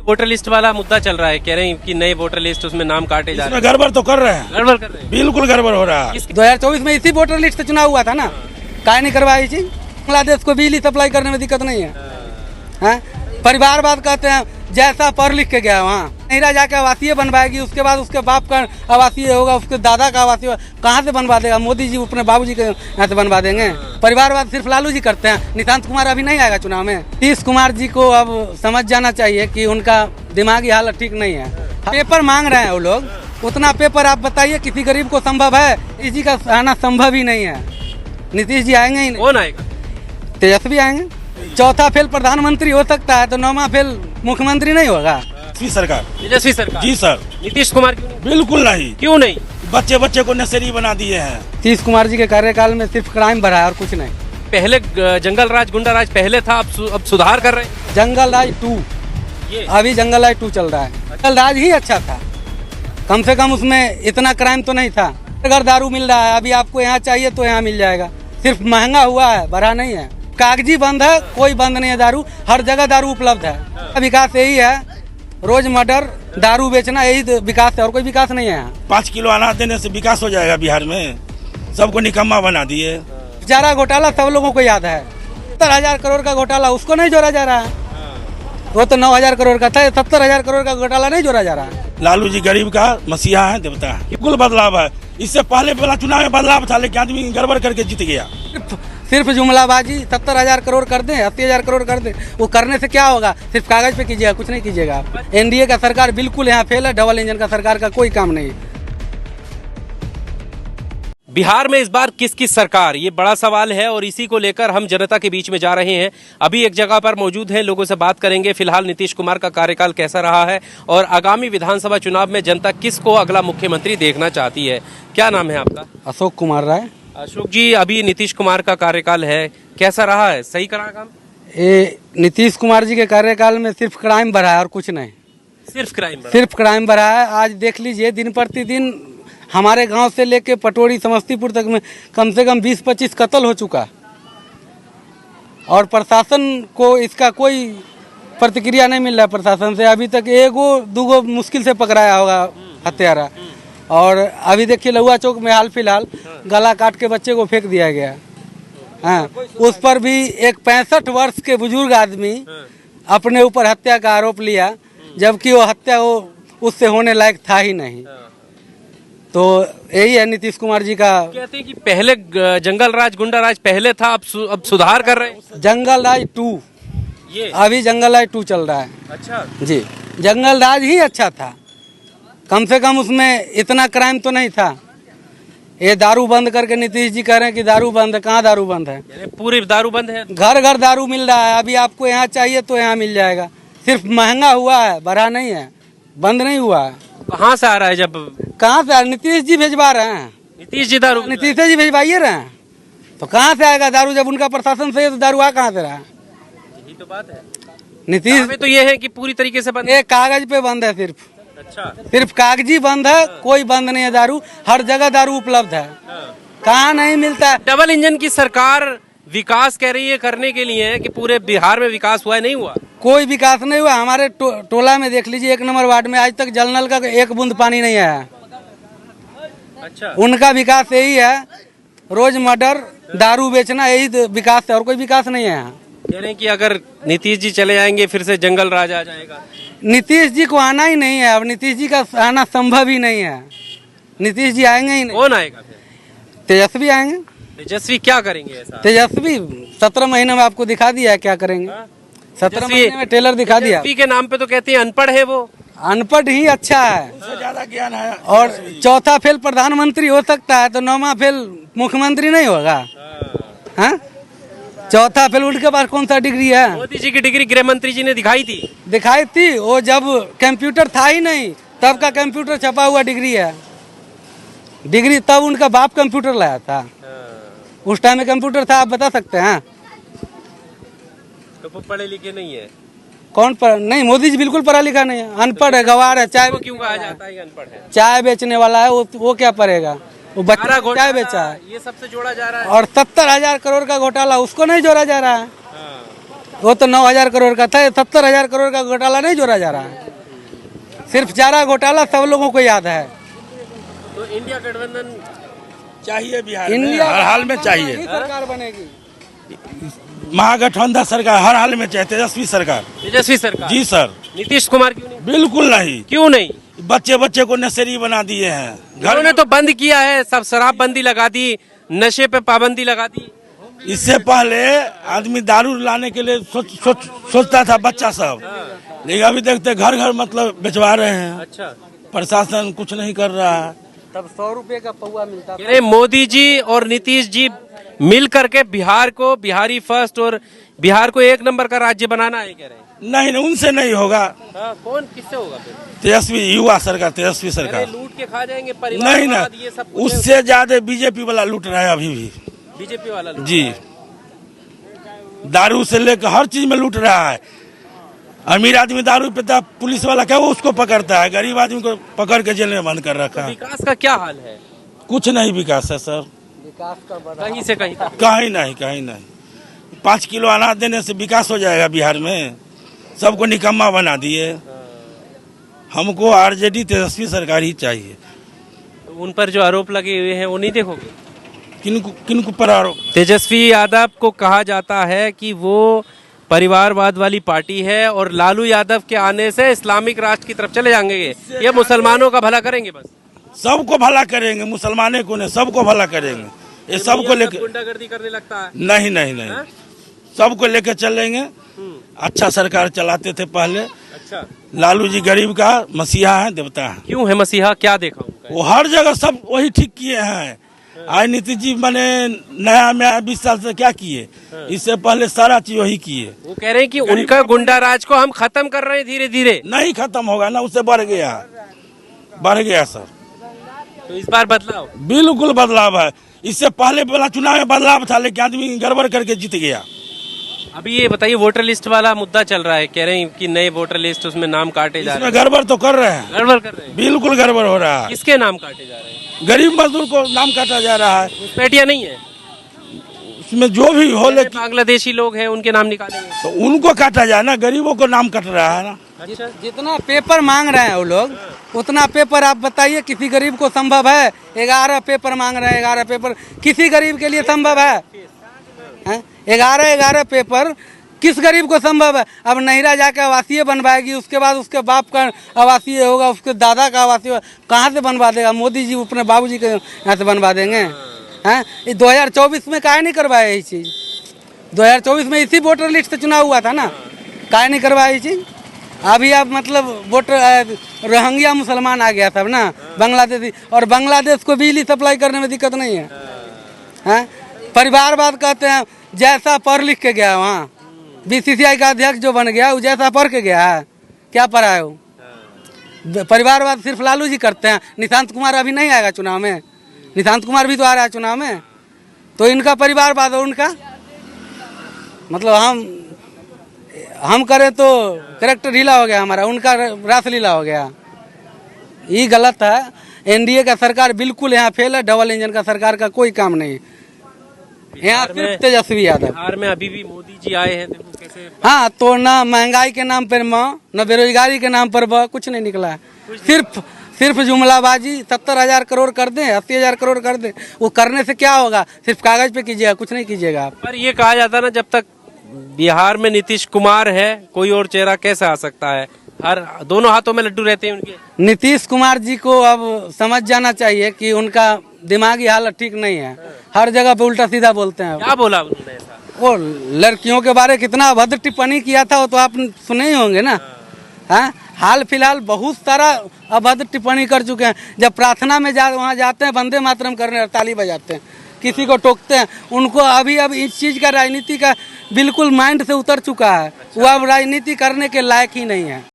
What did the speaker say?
Voter list वाला मुद्दा चल रहा है, कह रहे हैं कि नए वोटर लिस्ट उसमें नाम काटे जा रहे हैं। गड़बड़ तो कर रहे हैं, गड़बड़ कर रहे हैं। बिल्कुल गड़बड़ हो रहा है। 2024 में इसी वोटर लिस्ट से चुनाव हुआ था ना, काहे नहीं करवाई थी? बांग्लादेश को बिजली सप्लाई करने में दिक्कत नहीं है, हैं? परिवारवाद कहते हैं, जैसा पढ़ लिख के गया वहाँ नहीं जाके आवासीय बनवाएगी, उसके बाद उसके बाप का आवासीय होगा, उसके दादा का आवासीय कहाँ से बनवा देगा? मोदी जी अपने बाबूजी के यहाँ से बनवा देंगे। परिवारवाद सिर्फ लालू जी करते हैं, निशांत कुमार अभी नहीं आएगा चुनाव में। नीतीश कुमार जी को अब समझ जाना चाहिए कि उनका दिमागी हालत ठीक नहीं है। पेपर मांग रहे हैं वो लोग, उतना पेपर आप बताइए किसी गरीब को संभव है? नीतीश जी का आना संभव ही नहीं है। नीतीश जी आएंगे ही नहीं। कौन आएगा? तेजस्वी आएंगे। चौथा फेल प्रधानमंत्री हो सकता है तो नौवां फेल मुख्यमंत्री नहीं होगा। सरकार, तेजस्वी सरकार। जी सर। नीतीश कुमार क्यों नहीं? बिल्कुल नहीं। क्यों नहीं? बच्चे को नशेड़ी बना दिए हैं। नीतीश कुमार जी के कार्यकाल में सिर्फ क्राइम बढ़ा है और कुछ नहीं। पहले जंगल राज गुंडा राज पहले था, अब सुधार कर रहे हैं। जंगल राज 2, अभी जंगल राज 2 चल रहा है। जंगल राज ही अच्छा था, कम से कम उसमें इतना क्राइम तो नहीं था। अगर दारू मिल रहा है, अभी आपको यहाँ चाहिए तो यहाँ मिल जाएगा, सिर्फ महंगा हुआ है, बढ़ा नहीं है। कागजी बंद है, कोई बंद नहीं है दारू, हर जगह दारू उपलब्ध है। विकास यही है, रोज मर्डर, दारू बेचना, यही विकास है और कोई विकास नहीं है यहाँ। 5 किलो अनाज देने से विकास हो जाएगा बिहार में? सबको निकम्मा बना दिए। चारा घोटाला सब लोगों को याद है, 70,000 करोड़ का घोटाला, उसको नहीं जोड़ा जा रहा है। वो तो 9,000 करोड़ का था, 70,000 करोड़ का घोटाला नहीं जोड़ा जा रहा है। लालू जी गरीब का मसीहा है, देवता है। बिल्कुल बदलाव है। इससे पहले वाला चुनाव में बदलाव था, लेकिन आदमी गड़बड़ करके जीत गया। सिर्फ जुमलाबाजी, 70,000 करोड़ कर दें, 80,000 करोड़ कर दें, वो करने से क्या होगा? सिर्फ कागज पे कीजिएगा, कुछ नहीं कीजिएगा आप। एनडीए का सरकार बिल्कुल यहाँ फेल है, डबल इंजन का सरकार का कोई काम नहीं। बिहार में इस बार किसकी सरकार, ये बड़ा सवाल है और इसी को लेकर हम जनता के बीच में जा रहे हैं। अभी एक जगह पर मौजूद हैं, लोगों से बात करेंगे। फिलहाल नीतीश कुमार का कार्यकाल कैसा रहा है और आगामी विधानसभा चुनाव में जनता किसको अगला मुख्यमंत्री देखना चाहती है। क्या नाम है आपका? अशोक कुमार राय। अशोक जी, अभी नीतीश कुमार का कार्यकाल है, कैसा रहा है? सही करा काम? नीतीश कुमार जी के कार्यकाल में सिर्फ क्राइम बढ़ा है और कुछ नहीं। सिर्फ क्राइम बढ़ा है। आज देख लीजिए, दिन प्रतिदिन हमारे गांव से लेके पटोरी समस्तीपुर तक में कम से कम 20-25 कत्ल हो चुका, और प्रशासन को इसका कोई प्रतिक्रिया नहीं मिल रहा है। प्रशासन से अभी तक 1-2 मुश्किल से पकड़ाया होगा हत्यारा। और अभी देखिए लहुआ चौक में हाल फिलहाल गला काट के बच्चे को फेंक दिया गया। हाँ, उस पर भी एक 65 वर्ष के बुजुर्ग आदमी अपने ऊपर हत्या का आरोप लिया, जबकि वो हत्या उससे होने लायक था ही नहीं। तो यही है नीतीश कुमार जी का। कहते हैं कि पहले जंगल राज गुंडा राज पहले था, अब सुधार कर रहे हैं। जंगल राज 2, अभी जंगल राज 2 चल रहा है। अच्छा जी, जंगल राज ही अच्छा था, कम से कम उसमें इतना क्राइम तो नहीं था। ये दारू बंद करके नीतीश जी कह रहे हैं कि दारू बंद है, कहाँ दारू बंद है? पूरी दारू बंद है, घर घर दारू मिल रहा है। अभी आपको यहाँ चाहिए तो यहाँ मिल जाएगा, सिर्फ महंगा हुआ है, बढ़ा नहीं है, बंद नहीं हुआ है। कहाँ से आ रहा है? जब कहाँ से? नीतीश जी भिजवा रहे हैं। नीतीश जी दारू, नीतीश जी भिजवाइए रहे हैं, तो कहाँ से आएगा दारू? जब उनका प्रशासन सही है तो दारू आ कहाँ से रहा है? यही तो बात है। नीतीश तो ये है कि पूरी तरीके से बंद, एक कागज पे बंद है सिर्फ। अच्छा, सिर्फ कागजी बंद है, कोई बंद नहीं है दारू, हर जगह दारू उपलब्ध है। कहाँ नहीं मिलता है? डबल इंजन की सरकार विकास कह रही है करने के लिए कि पूरे बिहार में विकास हुआ है, नहीं हुआ? कोई विकास नहीं हुआ। हमारे टोला में देख लीजिए, 1 नंबर वार्ड में आज तक जल नल का 1 बूंद पानी नहीं आया। अच्छा, उनका विकास यही है, रोज मर्डर, दारू बेचना, यही विकास है और कोई विकास नहीं है यहाँ। कह रहे हैं कि अगर नीतीश जी चले जाएंगे फिर से जंगल राज आ जाएगा। नीतीश जी को आना ही नहीं है, अब नीतीश जी का आना संभव ही नहीं है। नीतीश जी आएंगे ही नहीं। कौन आएगा फिर? तेजस्वी आएंगे। तेजस्वी क्या करेंगे ऐसा? तेजस्वी 17 महीने में आपको दिखा दिया है क्या करेंगे। 17 महीने में टेलर दिखा दिया। तेजस्वी के नाम पे तो कहते हैं अनपढ़ है वो। अनपढ़ ही अच्छा है, ज्यादा ज्ञान है। और चौथा फेल प्रधानमंत्री हो सकता है तो 9वां फेल मुख्यमंत्री नहीं होगा। हाँ, चौथा फेल उनके पास कौन सा डिग्री है? मोदी जी की डिग्री गृह मंत्री जी ने दिखाई थी। वो जब कंप्यूटर था ही नहीं तब का कंप्यूटर छपा हुआ डिग्री है। डिग्री तब उनका बाप कंप्यूटर लाया था, उस टाइम में कंप्यूटर था, आप बता सकते हैं? तो पढ़े लिखे नहीं है। कौन नहीं, मोदी जी बिल्कुल पढ़ा लिखा नहीं है, अनपढ़ है, गवार है। चाय क्यों कहा जाता है अनपढ़ है? चाय बेचने वाला है वो क्या पढ़ेगा? वो बच्चा चाय बेचा है, ये सबसे जोड़ा जा रहा है। और 70,000 करोड़ का घोटाला, उसको नहीं जोड़ा जा रहा है। वो तो 9,000 करोड़ का था, 70,000 करोड़ का घोटाला नहीं जोड़ा जा रहा है। सिर्फ चारा घोटाला सब लोगों को याद है। तो इंडिया गठबंधन चाहिए बिहार में, इंडिया हर हाल में चाहिए। ही सरकार बनेगी। महागठबंधन सरकार हर हाल में चाहिए, तेजस्वी सरकार। तेजस्वी सरकार। जी सर, नीतीश कुमार क्यों नहीं? बिल्कुल नहीं। क्यों नहीं? बच्चे बच्चे को नशेरी बना दिए हैं। उन्होंने तो बंद किया है, सब शराबबंदी लगा दी, नशे पे पाबंदी लगा दी। इससे पहले आदमी दारू लाने के लिए सोचता था बच्चा सब, लेकिन अभी देखते घर घर मतलब बेचवा रहे हैं। अच्छा, प्रशासन कुछ नहीं कर रहा है। तब 100 रुपए का पौवा मिलता था। अरे मोदी जी और नीतीश जी मिल करके बिहार को बिहारी फर्स्ट और बिहार को एक नंबर का राज्य बनाना है कह रहे हैं। नहीं नहीं, उनसे नहीं होगा। कौन किससे होगा फिर? तेजस्वी युवा सरकार, तेजस्वी अरे सरकार। लूट के खा जाएंगे परिवार नहीं ना, ये सब कुछ है। उससे ज्यादा बीजेपी वाला लूट रहा है अभी भी। बीजेपी वाला लूट। जी, दारू से लेकर हर चीज में लूट रहा है। अमीर आदमी दारू पीता, पुलिस वाला क्या वो उसको पकड़ता है, गरीब आदमी को पकड़ के जेल में बंद कर रखा है। विकास का क्या हाल है? कुछ नहीं विकास है सर, विकास का कहीं से कहीं तक। कहीं नहीं, कहीं नहीं। 5 किलो अनाज देने से विकास हो जाएगा बिहार में? सबको निकम्मा बना दिए। हमको आरजेडी तेजस्वी सरकार ही चाहिए। उन पर जो आरोप लगे हुए हैं वो नहीं देखोगे? किनको पर आरोप? तेजस्वी यादव को कहा जाता है कि वो परिवारवाद वाली पार्टी है और लालू यादव के आने से इस्लामिक राष्ट्र की तरफ चले जाएंगे। ये मुसलमानों का भला करेंगे बस। सबको भला करेंगे, मुसलमाने को नहीं, सबको भला करेंगे। ये सबको लेके गुंडागर्दी करने लगता है। नहीं नहीं नहीं, सबको लेके चलेंगे। अच्छा सरकार चलाते थे पहले। अच्छा, लालू जी गरीब का मसीहा है, देवता है। क्यों है मसीहा? क्या देखा उनका? वो हर जगह सब वही ठीक किए हैं। आज नीतीश जी मैंने नया में 20 साल से क्या किए, इससे पहले सारा चीज वही किए। वो कह रहे हैं कि उनका गुंडा राज को हम खत्म कर रहे हैं धीरे धीरे। नहीं खत्म होगा ना, उससे बढ़ गया सर। तो इस बार बदलाव? बिल्कुल बदलाव है। इससे पहले वाला चुनाव में बदलाव था, लेकिन आदमी गड़बड़ करके जीत गया। अभी ये बताइए, वोटर लिस्ट वाला मुद्दा चल रहा है, कह रहे हैं कि नए वोटर लिस्ट, उसमें नाम काटे जा रहे इसमें गड़बड़ तो कर रहे हैं, गड़बड़ कर रहे हैं। बिल्कुल गड़बड़ हो रहा है। किसके नाम काटे जा रहे हैं? गरीब मजदूर को नाम काटा जा रहा है। पेटियां नहीं है उसमें जो भी हो, लेकिन बांग्लादेशी लोग हैं उनके नाम निकालेंगे। तो उनको काटा जाए ना, गरीबों को नाम कट रहा है ना। अच्छा, जितना पेपर मांग रहे हैं वो लोग, उतना पेपर आप बताइए किसी गरीब को संभव है? 11 पेपर मांग रहे हैं, 11 पेपर किसी गरीब के लिए संभव है? 11 पेपर किस गरीब को संभव है? अब नहिरा जाकर आवासीय बनवाएगी, उसके बाद उसके बाप का आवासीय होगा, उसके दादा का आवासीय कहाँ से बनवा देगा? मोदी जी अपने बाबूजी के यहाँ से बनवा देंगे हैं? 2024 में काहे नहीं करवाया ये चीज़? 2024 में इसी वोटर लिस्ट से चुनाव हुआ था ना, काहे नहीं करवाया ये चीज़? अभी अब मतलब वोटर रोहिंग्या मुसलमान आ गया था ना, बांग्लादेशी, और बांग्लादेश को बिजली सप्लाई करने में दिक्कत नहीं है, हैं? परिवारवाद कहते हैं, जैसा पढ़ लिख के गया वहाँ बीसीसीआई का अध्यक्ष जो बन गया वो जैसा पढ़ के गया है, क्या पढ़ा है वो? परिवारवाद सिर्फ लालू जी करते हैं। निशांत कुमार अभी नहीं आएगा चुनाव में, निशांत कुमार भी तो आ रहा है चुनाव में, तो इनका परिवारवाद और उनका मतलब हम करें तो कैरेक्टर ढीला हो गया हमारा, उनका रासलीला हो गया। ये गलत है। एनडीए का सरकार बिल्कुल यहाँ फेल है, डबल इंजन का सरकार का कोई काम नहीं। यहाँ सिर्फ तेजस्वी यादव। बिहार में अभी भी मोदी जी आए हैं, देखो कैसे। हाँ, तो ना महंगाई के नाम पर न बेरोजगारी के नाम पर कुछ नहीं निकला है। सिर्फ जुमलाबाजी। 70,000 करोड़ कर दें, 80,000 करोड़ कर दें, वो करने से क्या होगा? सिर्फ कागज पे कीजिएगा, कुछ नहीं कीजिएगा आप। पर ये कहा जाता ना, जब तक बिहार में नीतीश कुमार है कोई और चेहरा कैसे आ सकता है? हर दोनों हाथों में लड्डू रहते हैं उनके। नीतीश कुमार जी को अब समझ जाना चाहिए कि उनका दिमागी हालत ठीक नहीं है, हर जगह पे उल्टा सीधा बोलते हैं। क्या बोला उन्होंने ऐसा? वो लड़कियों के बारे कितना अभद्र टिप्पणी किया था, वो तो आप सुने ही होंगे ना। हाँ, हाल फिलहाल बहुत सारा अभद्र टिप्पणी कर चुके हैं। जब प्रार्थना में वहाँ जाते हैं, वंदे मातरम करने ताली बजाते हैं, किसी को टोकते हैं, उनको अभी अब इस चीज़ का राजनीति का बिल्कुल माइंड से उतर चुका है। वो अब राजनीति करने के लायक ही नहीं है।